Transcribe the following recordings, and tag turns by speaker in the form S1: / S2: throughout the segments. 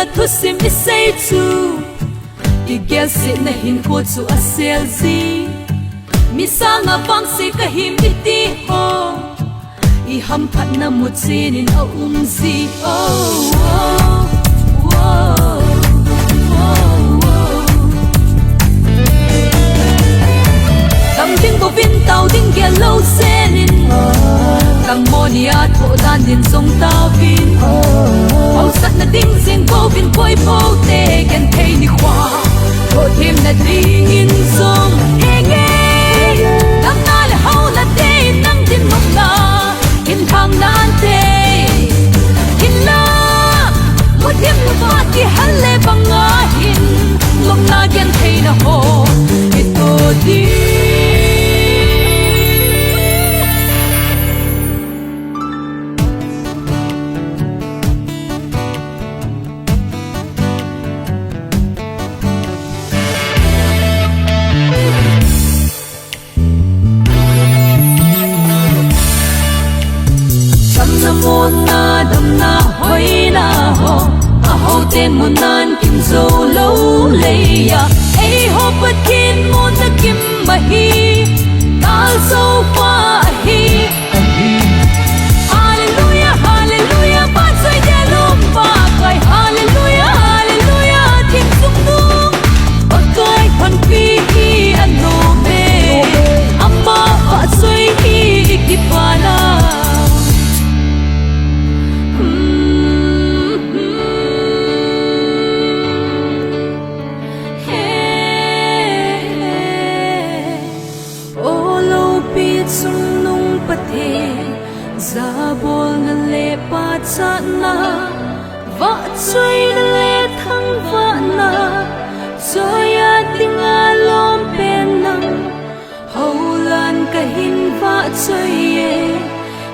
S1: na thu sim I say chu I guess it na hin ko chu a sel zi mi sang a bang si ka him ti ho I ham phat na mu chin in a zi oh Tang ding bo vin tao ding ge lo senin Tang monia tho dan din song tao vin Pau sat na ding sing bo vin poi po te gen thei ni khwa Tho thêm na ding in song he ge Nam na le hau na te nang din mong na in thang na te in la Mo thêm mo ba ki halle banga hin Long na gen thei na ho ito di na dam na hoi na ho a ho te mon nan kim zo lo le ya ei ho pat kin mo ta kim ma hi kal so fa hi hallelujah hallelujah pa sai de lom pa kai hallelujah hallelujah tim sung nu pa kai phan pi hi an no me amma pa sai hi ki pa na Zabol na le pat sa na va choy na le thang va na choya ting alom pen nang haulan ka hin va choy ye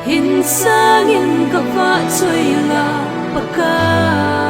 S1: hin sang in ka va choy la paka